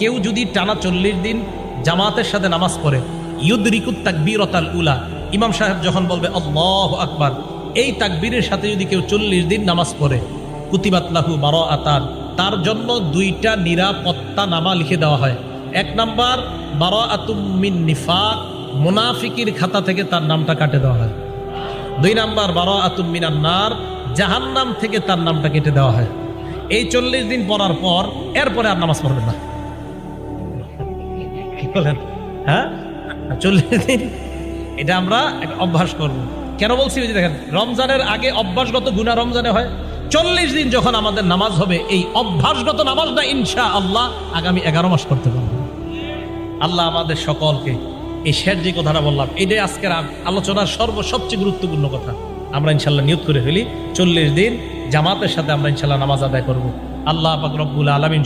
কেউ যদি টানা 40 দিন জামাতের সাথে নামাজ পড়ে, ইউদরিকুত তাকবীরাতাল উলা, ইমাম সাহেব যখন বলবে আল্লাহু আকবার, এই তাকবীরের সাথে যদি কেউ 40 দিন নামাজ পড়ে, কুতিবাত লাহু বারাআতান, তার জন্য 2টা নিরাপত্তা নামা লিখে দেওয়া হয়। 1 নাম্বার বারাআতুম মিন নিফাক, মুনাফিকের খাতা থেকে তার নামটা কেটে দেওয়া হয়। 2 নাম্বার বারাআতুম মিনান নার, জাহান্নাম থেকে তার নামটা কেটে দেওয়া হয়। এই 40 দিন পড়ার পর এরপরে আর নামাজ পড়বেন না। কি বলেন? হ্যাঁ, 40 দিন এটা আমরা অভ্যাস করব। কেন বলছি? ওই যে দেখেন, রমজানের আগে অভ্যাসগত গুনাহ রমজানে হয়। 40 দিন যখন আমাদের নামাজ হবে, এই অভ্যাসগত নামাজটা ইনশাআল্লাহ আগামী 11 মাস করতে পারবো। আল্লাহ আমাদের সকলকে, এই শেষ যে কথাটা বললাম, এটাই আজকের আলোচনার সবচেয়ে গুরুত্বপূর্ণ কথা। আমরা ইনশাল্লাহ নিয়ত করে ফেলি 40 দিন জামাতের সাথে আমরা ইনশাল্লাহ নামাজ আদায় করব। আল্লাহ পাক রব্বুল আলামিন